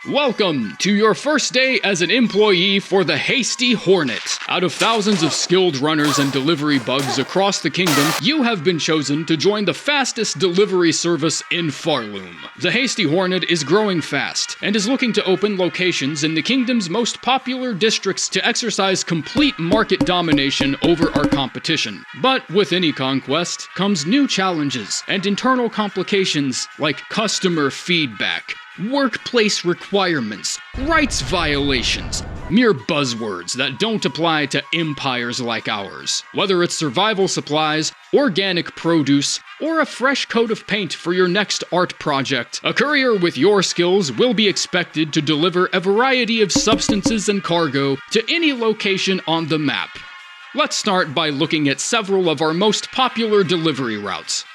Welcome to your first day as an employee for the Hasty Hornet. Out of thousands of skilled runners and delivery bugs across the kingdom, you have been chosen to join the fastest delivery service in 𝐓𝐈𝐌𝐿𝐿. The Hasty Hornet is growing fast and is looking to open locations in the kingdom's most popular districts to exercise complete market domination over our competition. But with any conquest comes new challenges and internal complications like customer feedback, workplace requirements, rights violations, mere buzzwords that don't apply to empires like ours. Whether it's survival supplies, organic produce, or a fresh coat of paint for your next art project, a courier with your skills will be expected to deliver a variety of substances and cargo to any location on the map. Let's start by looking at several of our most popular delivery routes.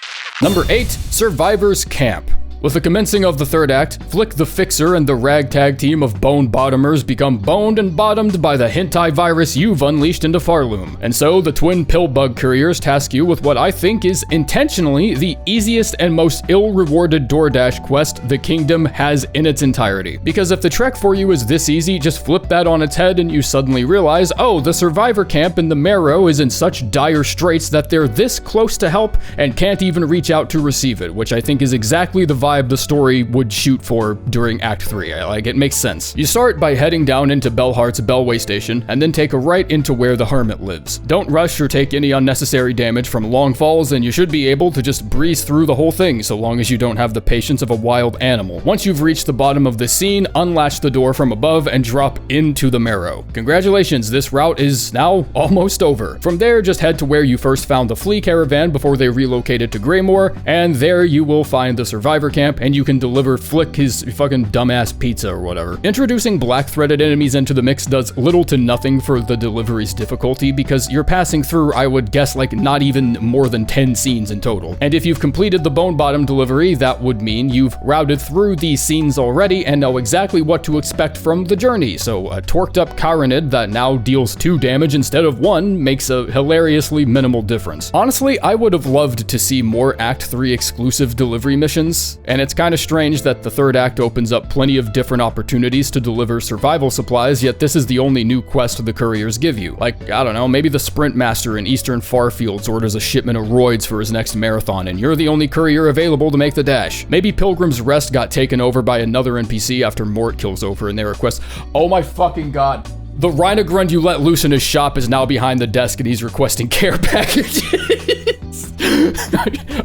Number 8. Survivor's Camp. With the commencing of the third act, Flick the Fixer and the ragtag team of bone bottomers become boned and bottomed by the hentai virus you've unleashed into 𝐓𝐈𝐿𝐿. And so the twin pillbug couriers task you with what I think is intentionally the easiest and most ill-rewarded DoorDash quest the kingdom has in its entirety. Because if the trek for you is this easy, just flip that on its head and you suddenly realize, oh, the survivor camp in the Marrow is in such dire straits that they're this close to help and can't even reach out to receive it, which I think is exactly the vibe the story would shoot for during Act 3. It makes sense. You start by heading down into Bellheart's Bellway Station, and then take a right into where the Hermit lives. Don't rush or take any unnecessary damage from long falls, and you should be able to just breeze through the whole thing, so long as you don't have the patience of a wild animal. Once you've reached the bottom of the scene, unlatch the door from above and drop into the Marrow. Congratulations, this route is now almost over. From there, just head to where you first found the flea caravan before they relocated to Greymoor, and there you will find the survivor camp, and you can deliver Flick his fucking dumbass pizza or whatever. Introducing black-threaded enemies into the mix does little to nothing for the delivery's difficulty because you're passing through, I would guess, like not even more than 10 scenes in total. And if you've completed the Bone Bottom delivery, that would mean you've routed through these scenes already and know exactly what to expect from the journey. So a torqued up Chironid that now deals 2 damage instead of 1 makes a hilariously minimal difference. Honestly, I would have loved to see more Act 3 exclusive delivery missions, and it's kind of strange that the third act opens up plenty of different opportunities to deliver survival supplies, yet this is the only new quest the couriers give you. Like, I don't know, maybe the Sprint Master in Eastern Farfields orders a shipment of roids for his next marathon, and you're the only courier available to make the dash. Maybe Pilgrim's Rest got taken over by another NPC after Mort kills over and they request, oh my fucking god, the Rhinogrund you let loose in his shop is now behind the desk and he's requesting care packages.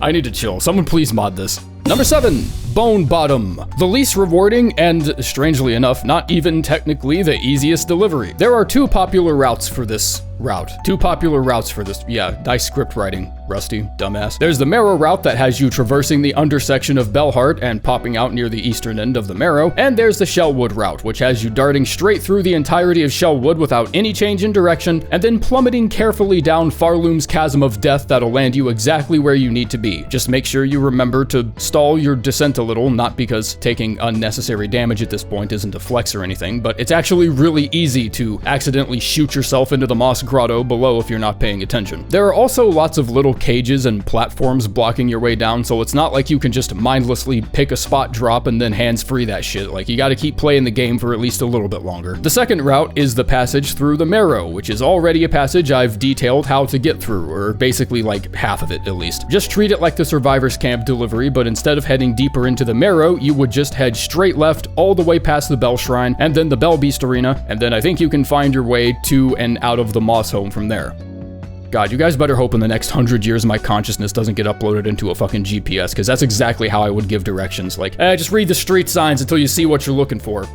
I need to chill. Someone please mod this. Number 7. Bone Bottom. The least rewarding and, strangely enough, not even technically the easiest delivery. There are 2 popular routes for this route. 2 popular routes for this. Yeah, nice script writing, Rusty, dumbass. There's the Marrow route that has you traversing the undersection of Bellheart and popping out near the eastern end of the Marrow. And there's the Shellwood route, which has you darting straight through the entirety of Shellwood without any change in direction, and then plummeting carefully down 𝐓𝐈𝐿𝐿's chasm of death that'll land you exactly where you need to be. Just make sure you remember to stall your descent a little, not because taking unnecessary damage at this point isn't a flex or anything, but it's actually really easy to accidentally shoot yourself into the Moss Grotto below if you're not paying attention. There are also lots of little cages and platforms blocking your way down, so it's not like you can just mindlessly pick a spot drop and then hands-free that shit. Like, you gotta keep playing the game for at least a little bit longer. The second route is the passage through the Marrow, which is already a passage I've detailed how to get through, or basically like half of it at least. Just treat it like the Survivor's Camp delivery, but instead of heading deeper into the Marrow, you would just head straight left all the way past the Bell Shrine and then the Bell Beast Arena, and then I think you can find your way to and out of the Moss Home from there. God, you guys better hope in the next 100 years my consciousness doesn't get uploaded into a fucking GPS, because that's exactly how I would give directions. Like, just read the street signs until you see what you're looking for.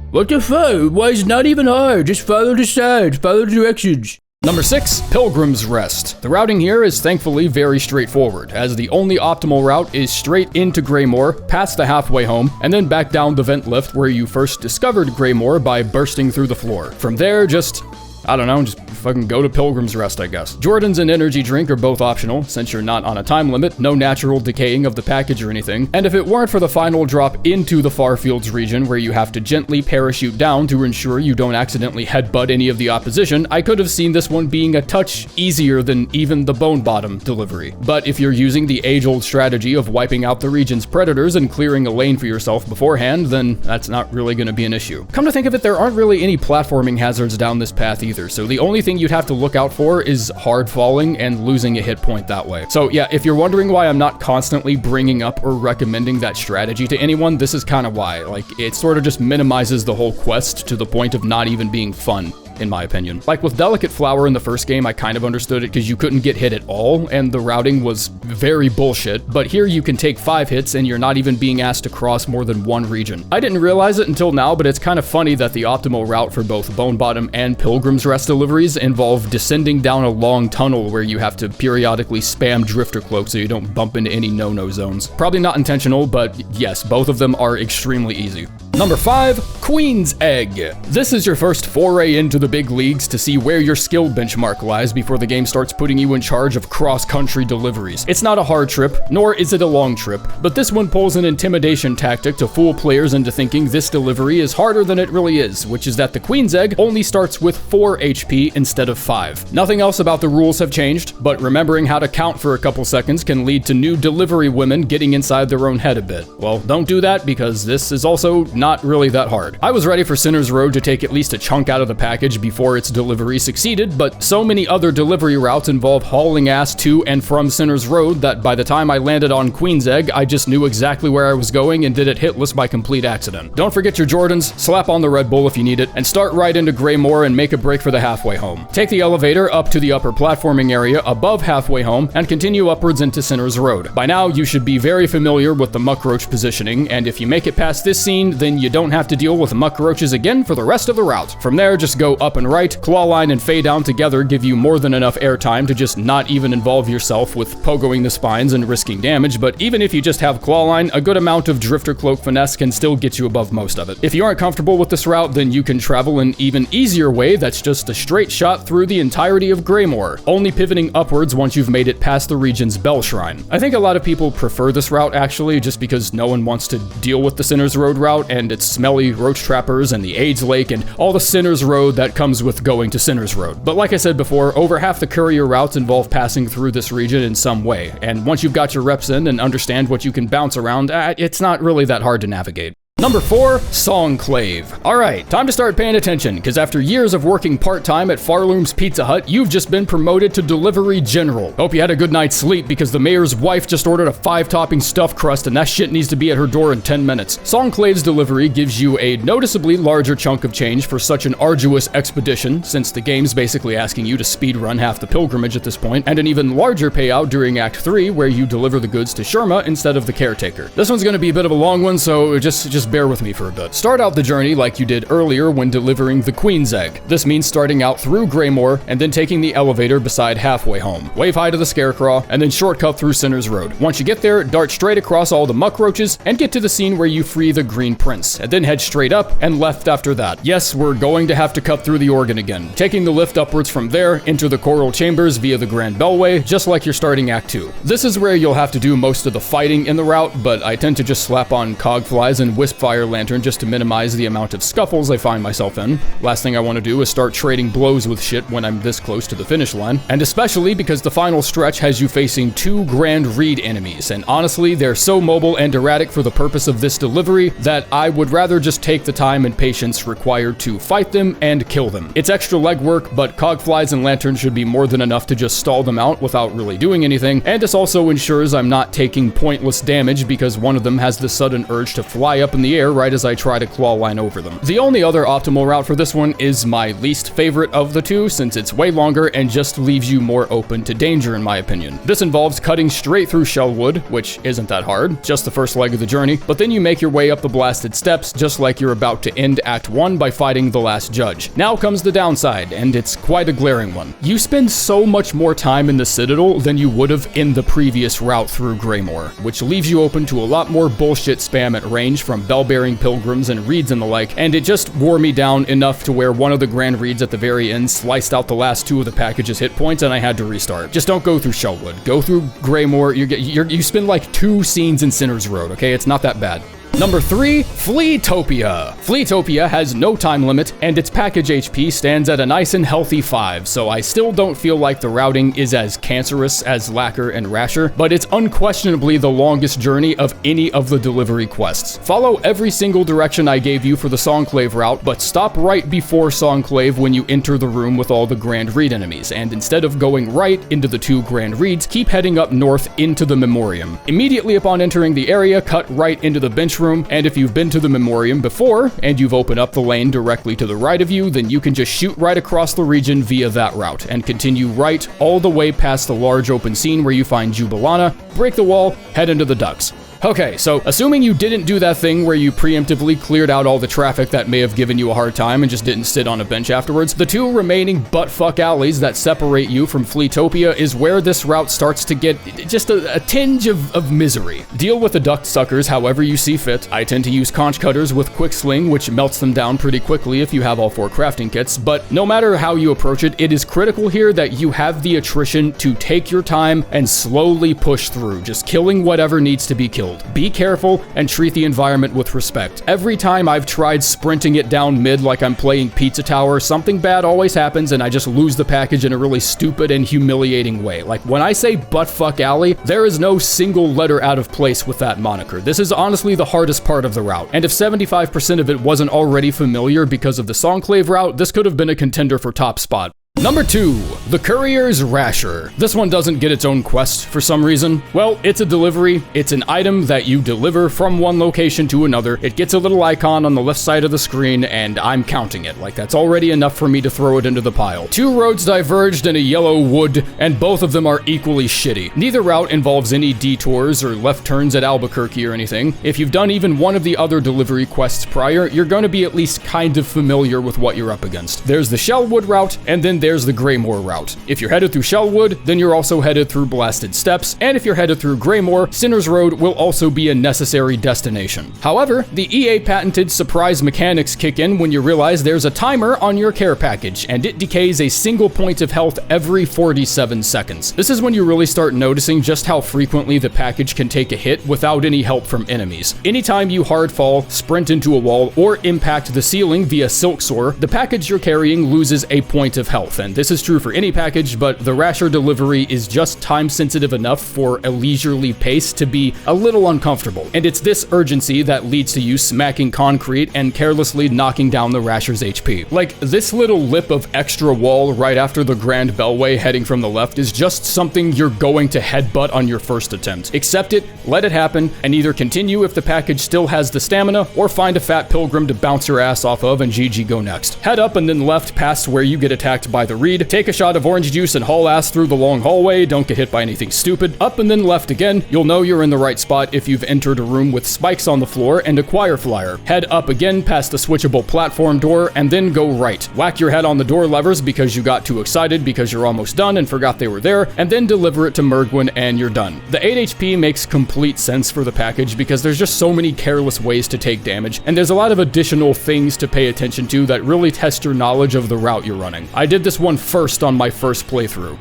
What the fuck? Why is it not even hard? Just follow the signs, follow the directions. Number 6, Pilgrim's Rest. The routing here is thankfully very straightforward, as the only optimal route is straight into Greymoor, past the halfway home, and then back down the vent lift where you first discovered Greymoor by bursting through the floor. From there, just I don't know, just fucking go to Pilgrim's Rest, I guess. Jordans and energy drink are both optional, since you're not on a time limit, no natural decaying of the package or anything, and if it weren't for the final drop into the Farfields region where you have to gently parachute down to ensure you don't accidentally headbutt any of the opposition, I could have seen this one being a touch easier than even the Bone Bottom delivery. But if you're using the age-old strategy of wiping out the region's predators and clearing a lane for yourself beforehand, then that's not really going to be an issue. Come to think of it, there aren't really any platforming hazards down this path either, so the only thing you'd have to look out for is hard falling and losing a hit point that way. So yeah, if you're wondering why I'm not constantly bringing up or recommending that strategy to anyone, this is kind of why. Like, it sort of just minimizes the whole quest to the point of not even being fun, in my opinion. Like with Delicate Flower in the first game, I kind of understood it because you couldn't get hit at all, and the routing was very bullshit, but here you can take 5 hits and you're not even being asked to cross more than one region. I didn't realize it until now, but it's kind of funny that the optimal route for both Bone Bottom and Pilgrim's Rest deliveries involve descending down a long tunnel where you have to periodically spam Drifter Cloak so you don't bump into any no-no zones. Probably not intentional, but yes, both of them are extremely easy. Number 5, Queen's Egg. This is your first foray into the big leagues to see where your skill benchmark lies before the game starts putting you in charge of cross-country deliveries. It's not a hard trip, nor is it a long trip, but this one pulls an intimidation tactic to fool players into thinking this delivery is harder than it really is, which is that the Queen's Egg only starts with 4 HP instead of 5. Nothing else about the rules have changed, but remembering how to count for a couple seconds can lead to new delivery women getting inside their own head a bit. Well, don't do that because this is also not really that hard. I was ready for Sinner's Road to take at least a chunk out of the package before its delivery succeeded, but so many other delivery routes involve hauling ass to and from Sinner's Road that by the time I landed on Queen's Egg, I just knew exactly where I was going and did it hitless by complete accident. Don't forget your Jordans, slap on the Red Bull if you need it, and start right into Greymoor and make a break for the halfway home. Take the elevator up to the upper platforming area above halfway home and continue upwards into Sinner's Road. By now, you should be very familiar with the Muckroach positioning, and if you make it past this scene, then you don't have to deal with Muckroaches again for the rest of the route. From there, just go up and right. Clawline and Fey Down together give you more than enough airtime to just not even involve yourself with pogoing the spines and risking damage, but even if you just have Clawline, a good amount of Drifter Cloak finesse can still get you above most of it. If you aren't comfortable with this route, then you can travel an even easier way that's just a straight shot through the entirety of Greymoor, only pivoting upwards once you've made it past the region's Bell Shrine. I think a lot of people prefer this route actually, just because no one wants to deal with the Sinner's Road route and its smelly roach trappers and the AIDS Lake and all the Sinner's Road that comes with going to Sinner's Road. But like I said before, over half the Courier routes involve passing through this region in some way, and once you've got your reps in and understand what you can bounce around, it's not really that hard to navigate. Number 4, Songclave. Alright, time to start paying attention, because after years of working part-time at Farloom's Pizza Hut, you've just been promoted to Delivery General. Hope you had a good night's sleep, because the mayor's wife just ordered a 5-topping stuffed crust, and that shit needs to be at her door in 10 minutes. Songclave's delivery gives you a noticeably larger chunk of change for such an arduous expedition, since the game's basically asking you to speedrun half the pilgrimage at this point, and an even larger payout during Act 3, where you deliver the goods to Sherma instead of the caretaker. This one's gonna be a bit of a long one, so just bear with me for a bit. Start out the journey like you did earlier when delivering the Queen's Egg. This means starting out through Greymoor and then taking the elevator beside halfway home. Wave hi to the Scarecrow and then shortcut through Sinner's Road. Once you get there, dart straight across all the Muckroaches and get to the scene where you free the Green Prince, and then head straight up and left after that. Yes, we're going to have to cut through the organ again. Taking the lift upwards from there, enter the Coral Chambers via the Grand Bellway, just like you're starting Act 2. This is where you'll have to do most of the fighting in the route, but I tend to just slap on Cogflies and Wispfire Lantern just to minimize the amount of scuffles I find myself in. Last thing I want to do is start trading blows with shit when I'm this close to the finish line, and especially because the final stretch has you facing 2 Grand Reed enemies, and honestly, they're so mobile and erratic for the purpose of this delivery that I would rather just take the time and patience required to fight them and kill them. It's extra legwork, but Cogflies and Lanterns should be more than enough to just stall them out without really doing anything, and this also ensures I'm not taking pointless damage because one of them has the sudden urge to fly up in the air right as I try to claw line over them. The only other optimal route for this one is my least favorite of the two, since it's way longer and just leaves you more open to danger in my opinion. This involves cutting straight through Shellwood, which isn't that hard, just the first leg of the journey, but then you make your way up the blasted steps just like you're about to end Act 1 by fighting the last judge. Now comes the downside, and it's quite a glaring one. You spend so much more time in the Citadel than you would have in the previous route through Greymoor, which leaves you open to a lot more bullshit spam at range from Bell bell-bearing pilgrims and reeds and the like, and it just wore me down enough to where one of the grand reeds at the very end sliced out the last 2 of the package's hit points and I had to restart. Just don't go through Shellwood. Go through Greymoor. You spend like 2 scenes in Sinner's Road, okay? It's not that bad. Number 3, Fleatopia. Fleatopia has no time limit, and its package HP stands at a nice and healthy 5, so I still don't feel like the routing is as cancerous as Lacquer and Rasher, but it's unquestionably the longest journey of any of the delivery quests. Follow every single direction I gave you for the Songclave route, but stop right before Songclave when you enter the room with all the Grand Reed enemies, and instead of going right into the 2 Grand Reeds, keep heading up north into the Memoriam. Immediately upon entering the area, cut right into the bench room, and if you've been to the Memoriam before, and you've opened up the lane directly to the right of you, then you can just shoot right across the region via that route, and continue right all the way past the large open scene where you find Jubilana, break the wall, head into the ducks. Okay, so assuming you didn't do that thing where you preemptively cleared out all the traffic that may have given you a hard time and just didn't sit on a bench afterwards, the 2 remaining butt-fuck alleys that separate you from Fleatopia is where this route starts to get just a tinge of misery. Deal with the duct suckers however you see fit. I tend to use conch cutters with quick sling, which melts them down pretty quickly if you have all 4 crafting kits, but no matter how you approach it, it is critical here that you have the attrition to take your time and slowly push through, just killing whatever needs to be killed. Be careful and treat the environment with respect. Every time I've tried sprinting it down mid like I'm playing Pizza Tower, something bad always happens and I just lose the package in a really stupid and humiliating way. Like when I say buttfuck alley, there is no single letter out of place with that moniker. This is honestly the hardest part of the route, and if 75% of it wasn't already familiar because of the Songclave route, this could have been a contender for top spot. Number 2, the Courier's Rasher. This one doesn't get its own quest for some reason. Well, it's a delivery. It's an item that you deliver from one location to another. It gets a little icon on the left side of the screen, and I'm counting it. Like, that's already enough for me to throw it into the pile. 2 roads diverged in a yellow wood, and both of them are equally shitty. Neither route involves any detours or left turns at Albuquerque or anything. If you've done even one of the other delivery quests prior, you're going to be at least kind of familiar with what you're up against. There's the Shellwood route, and then there's the Greymoor route. If you're headed through Shellwood, then you're also headed through Blasted Steps, and if you're headed through Greymoor, Sinner's Road will also be a necessary destination. However, the EA patented surprise mechanics kick in when you realize there's a timer on your care package, and it decays a single point of health every 47 seconds. This is when you really start noticing just how frequently the package can take a hit without any help from enemies. Anytime you hard fall, sprint into a wall, or impact the ceiling via Silksong, the package you're carrying loses a point of health, and this is true for any package, but the Rasher delivery is just time sensitive enough for a leisurely pace to be a little uncomfortable, and it's this urgency that leads to you smacking concrete and carelessly knocking down the Rasher's HP. Like, this little lip of extra wall right after the Grand Bellway heading from the left is just something you're going to headbutt on your first attempt. Accept it, let it happen, and either continue if the package still has the stamina, or find a fat pilgrim to bounce your ass off of and GG go next. Head up and then left past where you get attacked by the Reed, take a shot of orange juice and haul ass through the long hallway, don't get hit by anything stupid. Up and then left again, you'll know you're in the right spot if you've entered a room with spikes on the floor and a choir flyer. Head up again past the switchable platform door and then go right. Whack your head on the door levers because you got too excited because you're almost done and forgot they were there, and then deliver it to Mergwyn and you're done. The 8 HP makes complete sense for the package because there's just so many careless ways to take damage, and there's a lot of additional things to pay attention to that really test your knowledge of the route you're running. I did this one first on my first playthrough.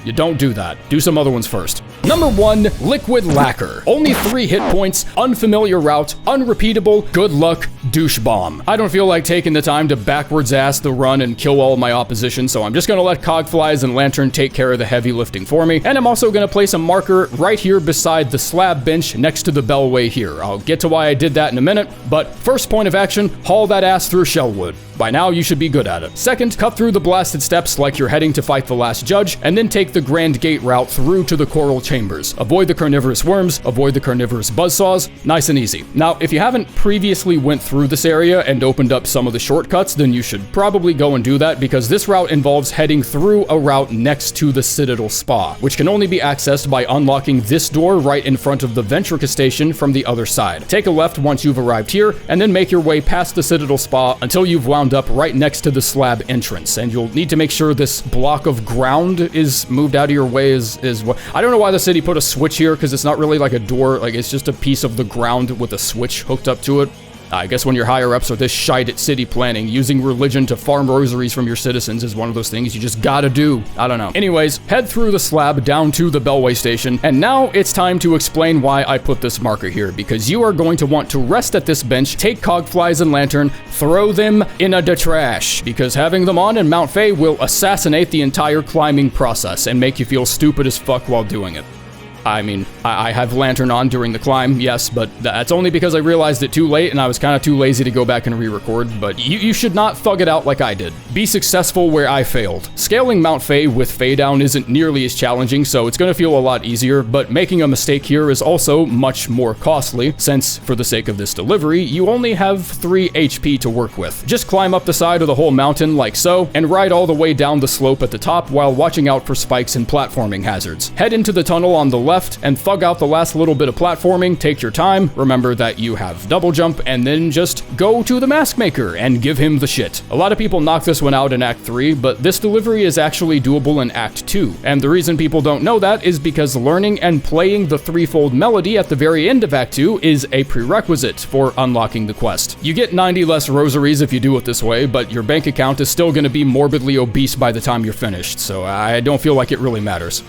You don't do that. Do some other ones first. Number 1, Liquid Lacquer. Only 3 hit points, unfamiliar route, unrepeatable, good luck, douche bomb. I don't feel like taking the time to backwards ass the run and kill all my opposition, so I'm just gonna let Cogflies and Lantern take care of the heavy lifting for me, and I'm also gonna place a marker right here beside the slab bench next to the bellway here. I'll get to why I did that in a minute, but first point of action, haul that ass through Shellwood. By now, you should be good at it. Second, cut through the Blasted Steps like you're heading to fight the last judge, and then take the Grand Gate route through to the Coral Chambers. Avoid the carnivorous worms, avoid the carnivorous buzzsaws, nice and easy. Now, if you haven't previously went through this area and opened up some of the shortcuts, then you should probably go and do that, because this route involves heading through a route next to the Citadel Spa, which can only be accessed by unlocking this door right in front of the Ventrica station from the other side. Take a left once you've arrived here, and then make your way past the Citadel Spa until you've wound ground up right next to the slab entrance, and you'll need to make sure this block of ground is moved out of your way as well. I don't know why the city put a switch here, because it's not really like a door, like it's just a piece of the ground with a switch hooked up to it. I guess when your higher ups are this shite at city planning, using religion to farm rosaries from your citizens is one of those things you just gotta do. I don't know. Anyways, head through the slab down to the Beltway station, and now it's time to explain why I put this marker here, because you are going to want to rest at this bench, take cogflies and lantern, throw them in the trash, because having them on in Mount Fae will assassinate the entire climbing process and make you feel stupid as fuck while doing it. I mean, I have lantern on during the climb, yes, but that's only because I realized it too late and I was kind of too lazy to go back and re-record, but you should not thug it out like I did. Be successful where I failed. Scaling Mount Fae with Fae down isn't nearly as challenging, so it's going to feel a lot easier, but making a mistake here is also much more costly, since, for the sake of this delivery, you only have 3 HP to work with. Just climb up the side of the whole mountain like so, and ride all the way down the slope at the top while watching out for spikes and platforming hazards. Head into the tunnel on the left and thug out the last little bit of platforming, take your time, remember that you have double jump, and then just go to the Mask Maker and give him the shit. A lot of people knock this one out in Act 3, but this delivery is actually doable in Act 2, and the reason people don't know that is because learning and playing the threefold melody at the very end of Act 2 is a prerequisite for unlocking the quest. You get 90 less rosaries if you do it this way, but your bank account is still going to be morbidly obese by the time you're finished, so I don't feel like it really matters.